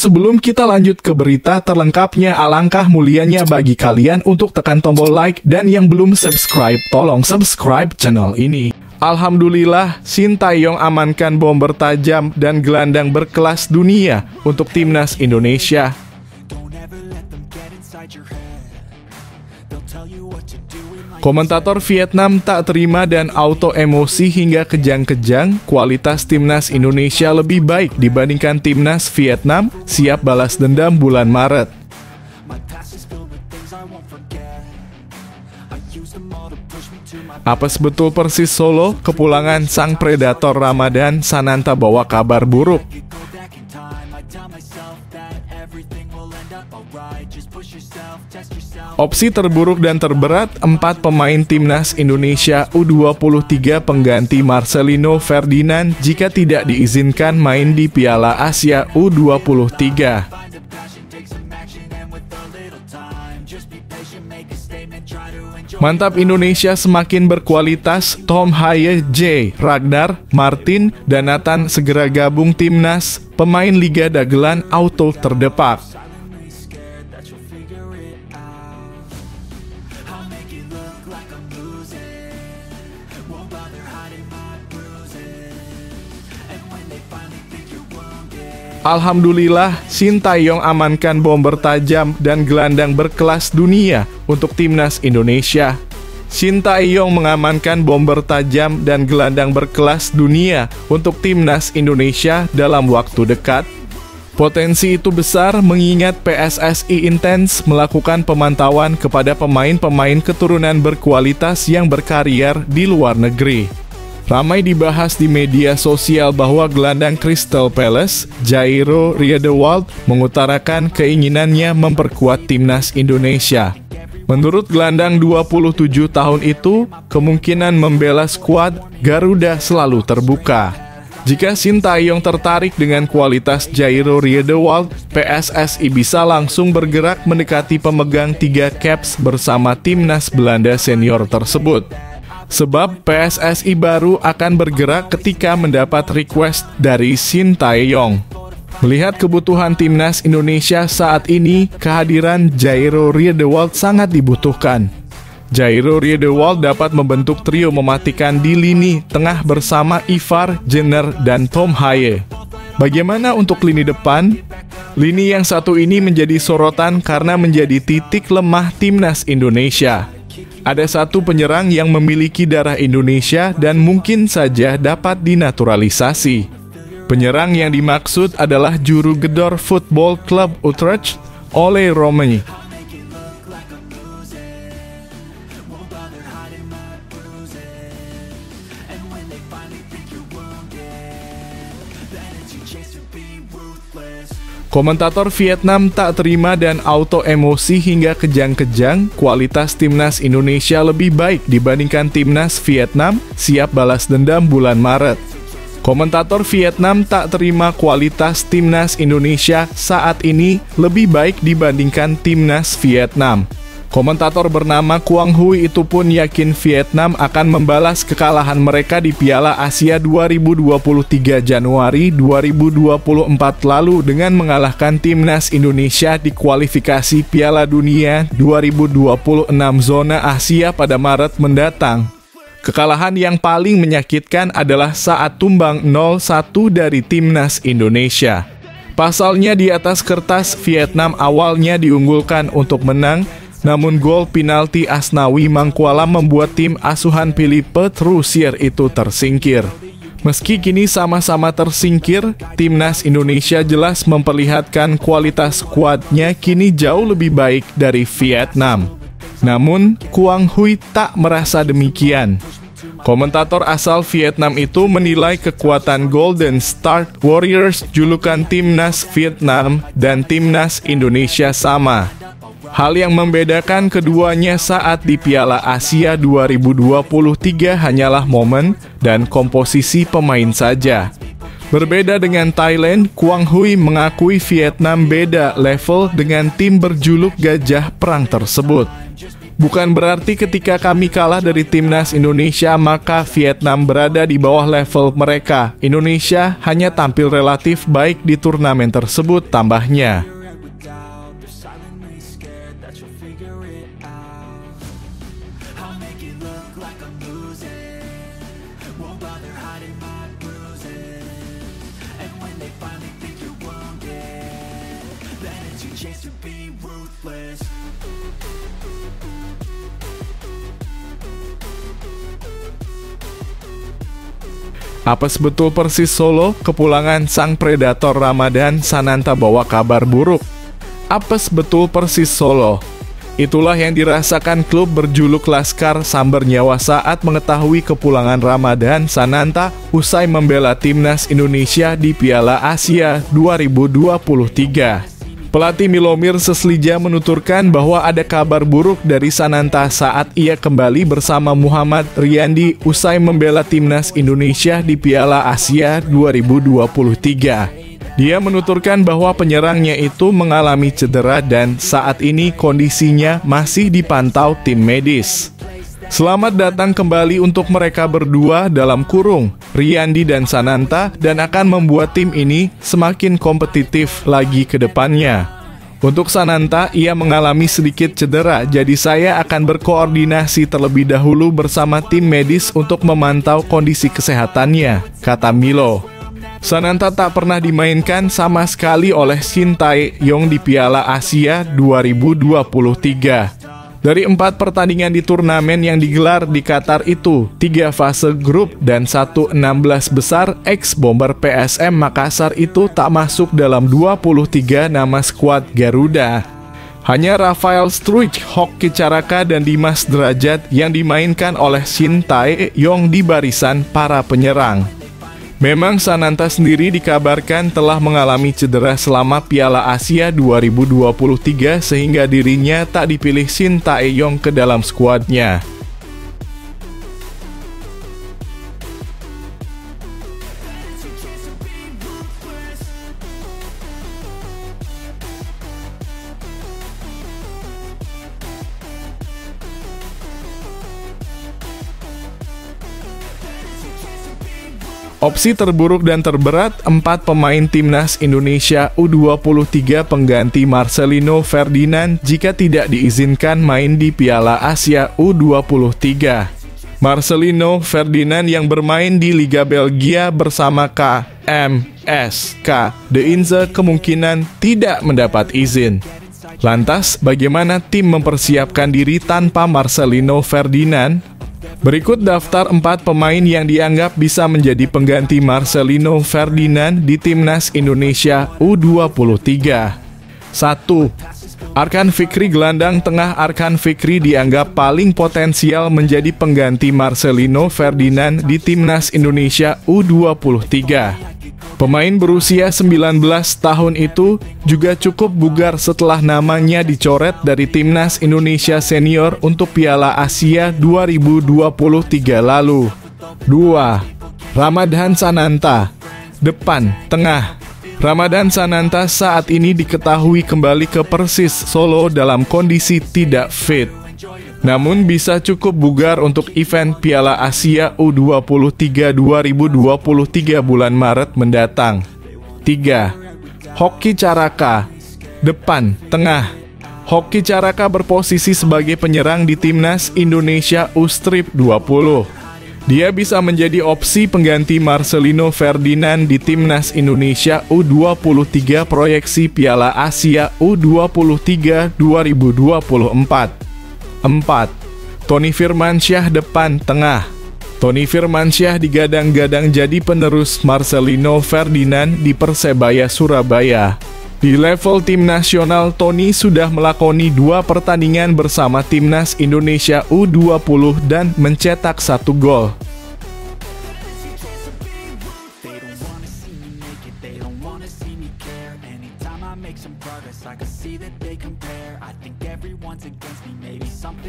sebelum kita lanjut ke berita terlengkapnya, alangkah mulianya bagi kalian untuk tekan tombol like, dan yang belum subscribe, tolong subscribe channel ini. Alhamdulillah, Sintayong amankan bom bertajam dan gelandang berkelas dunia untuk timnas Indonesia. Komentator Vietnam tak terima dan auto emosi hingga kejang-kejang. Kualitas timnas Indonesia lebih baik dibandingkan timnas Vietnam, siap balas dendam bulan Maret. Apes betul Persis Solo, kepulangan sang predator Ramadan Sananta bawa kabar buruk. Opsi terburuk dan terberat, 4 pemain timnas Indonesia U23 pengganti Marcelino Ferdinand jika tidak diizinkan main di Piala Asia U23. Mantap, Indonesia semakin berkualitas. Tom Haye, J. Ragnar, Martin, dan Nathan segera gabung timnas. Pemain Liga Dagelan auto terdepak. Alhamdulillah, Sintayong amankan bom bertajam dan gelandang berkelas dunia untuk timnas Indonesia. Sintayong mengamankan bom bertajam dan gelandang berkelas dunia untuk timnas Indonesia dalam waktu dekat. Potensi itu besar mengingat PSSI intens melakukan pemantauan kepada pemain-pemain keturunan berkualitas yang berkarier di luar negeri. Ramai dibahas di media sosial bahwa gelandang Crystal Palace, Jairo Riedewald, mengutarakan keinginannya memperkuat timnas Indonesia. Menurut gelandang 27 tahun itu, kemungkinan membela skuad Garuda selalu terbuka. Jika Sintayong tertarik dengan kualitas Jairo Riedewald, PSSI bisa langsung bergerak mendekati pemegang 3 caps bersama timnas Belanda senior tersebut. Sebab PSSI baru akan bergerak ketika mendapat request dari Sintayong. Melihat kebutuhan timnas Indonesia saat ini, kehadiran Jairo Riedewald sangat dibutuhkan. Jairo Riedewald dapat membentuk trio mematikan di lini tengah bersama Ivar Jenner dan Tom Haye. Bagaimana untuk lini depan? Lini yang satu ini menjadi sorotan karena menjadi titik lemah timnas Indonesia. Ada satu penyerang yang memiliki darah Indonesia dan mungkin saja dapat dinaturalisasi. Penyerang yang dimaksud adalah juru gedor Football Club Utrecht, Ole Romme. Komentator Vietnam tak terima dan auto emosi hingga kejang-kejang. Kualitas timnas Indonesia lebih baik dibandingkan timnas Vietnam, siap balas dendam bulan Maret. Komentator Vietnam tak terima kualitas timnas Indonesia saat ini lebih baik dibandingkan timnas Vietnam. Komentator bernama Quang Huy itu pun yakin Vietnam akan membalas kekalahan mereka di Piala Asia 2023 Januari 2024 lalu dengan mengalahkan timnas Indonesia di kualifikasi Piala Dunia 2026 zona Asia pada Maret mendatang. Kekalahan yang paling menyakitkan adalah saat tumbang 0-1 dari timnas Indonesia. Pasalnya di atas kertas Vietnam awalnya diunggulkan untuk menang, namun gol penalti Asnawi Mangkualam membuat tim asuhan Philippe Troussier itu tersingkir. Meski kini sama-sama tersingkir, timnas Indonesia jelas memperlihatkan kualitas skuadnya kini jauh lebih baik dari Vietnam. Namun, Quang Huy tak merasa demikian. Komentator asal Vietnam itu menilai kekuatan Golden Star Warriors, julukan timnas Vietnam dan timnas Indonesia sama. Hal yang membedakan keduanya saat di Piala Asia 2023 hanyalah momen dan komposisi pemain saja. Berbeda dengan Thailand, Quang Huy mengakui Vietnam beda level dengan tim berjuluk Gajah Perang tersebut. Bukan berarti ketika kami kalah dari timnas Indonesia maka Vietnam berada di bawah level mereka. Indonesia hanya tampil relatif baik di turnamen tersebut, tambahnya. Apes betul Persis Solo, kepulangan sang predator Ramadhan Sananta bawa kabar buruk. Apes betul Persis Solo. Itulah yang dirasakan klub berjuluk Laskar Samber Nyawa saat mengetahui kepulangan Ramadhan Sananta usai membela timnas Indonesia di Piala Asia 2023. Pelatih Milomir Seslija menuturkan bahwa ada kabar buruk dari Sananta saat ia kembali bersama Muhammad Riyandi usai membela timnas Indonesia di Piala Asia 2023. Dia menuturkan bahwa penyerangnya itu mengalami cedera dan saat ini kondisinya masih dipantau tim medis. Selamat datang kembali untuk mereka berdua dalam kurung, Riyandi dan Sananta, dan akan membuat tim ini semakin kompetitif lagi ke depannya. Untuk Sananta, ia mengalami sedikit cedera, jadi saya akan berkoordinasi terlebih dahulu bersama tim medis untuk memantau kondisi kesehatannya, kata Milo. Sananta tak pernah dimainkan sama sekali oleh Shin Tae-yong di Piala Asia 2023. Dari 4 pertandingan di turnamen yang digelar di Qatar itu, 3 fase grup dan 1 16 besar, ex-bomber PSM Makassar itu tak masuk dalam 23 nama skuad Garuda. Hanya Rafael Struijk, Hoki Caraka, dan Dimas Derajat yang dimainkan oleh Shin Tae-yong di barisan para penyerang. Memang Sananta sendiri dikabarkan telah mengalami cedera selama Piala Asia 2023 sehingga dirinya tak dipilih Shin Tae-yong ke dalam skuadnya. Opsi terburuk dan terberat, 4 pemain timnas Indonesia U23 pengganti Marcelino Ferdinand jika tidak diizinkan main di Piala Asia U23. Marcelino Ferdinand yang bermain di Liga Belgia bersama KMSK De Inze kemungkinan tidak mendapat izin. Lantas, bagaimana tim mempersiapkan diri tanpa Marcelino Ferdinand? Berikut daftar 4 pemain yang dianggap bisa menjadi pengganti Marcelino Ferdinand di timnas Indonesia U23. 1. Arkan Fikri. Gelandang tengah Arkan Fikri dianggap paling potensial menjadi pengganti Marcelino Ferdinand di timnas Indonesia U23. Pemain berusia 19 tahun itu juga cukup bugar setelah namanya dicoret dari timnas Indonesia senior untuk Piala Asia 2023 lalu. 2. Ramadhan Sananta. Depan, tengah. Ramadhan Sananta saat ini diketahui kembali ke Persis Solo dalam kondisi tidak fit. Namun bisa cukup bugar untuk event Piala Asia U23 2023 bulan Maret mendatang. 3. Hoki Caraka. Depan, tengah. Hoki Caraka berposisi sebagai penyerang di timnas Indonesia U20. Dia bisa menjadi opsi pengganti Marcelino Ferdinand di timnas Indonesia U23 proyeksi Piala Asia U23 2024. 4. Tony Firmansyah. Depan, tengah. Tony Firmansyah digadang-gadang jadi penerus Marcelino Ferdinand di Persebaya Surabaya. Di level tim nasional, Tony sudah melakoni 2 pertandingan bersama timnas Indonesia U20 dan mencetak 1 gol.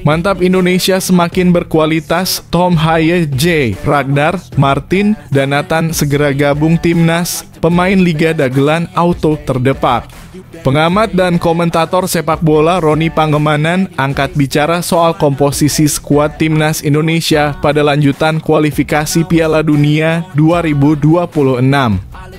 Mantap Indonesia semakin berkualitas, Tom Haye J, Ragnar, Martin, dan Nathan segera gabung timnas, pemain Liga Dagelan auto terdepak. Pengamat dan komentator sepak bola Roni Pangemanan angkat bicara soal komposisi skuad timnas Indonesia pada lanjutan kualifikasi Piala Dunia 2026.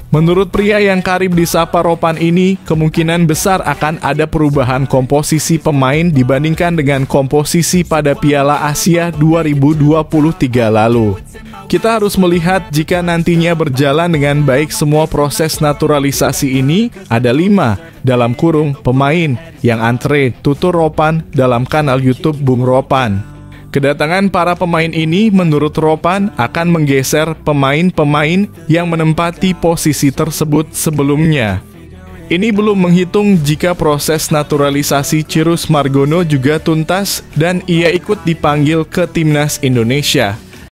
Menurut pria yang karib disapa Ropan ini, kemungkinan besar akan ada perubahan komposisi pemain dibandingkan dengan komposisi pada Piala Asia 2023 lalu. Kita harus melihat jika nantinya berjalan dengan baik semua proses naturalisasi ini, ada 5 dalam kurung pemain yang antre tutur Ropan dalam kanal YouTube Bung Ropan. Kedatangan para pemain ini menurut Ropan akan menggeser pemain-pemain yang menempati posisi tersebut sebelumnya. Ini belum menghitung jika proses naturalisasi Cirus Margono juga tuntas dan ia ikut dipanggil ke timnas Indonesia.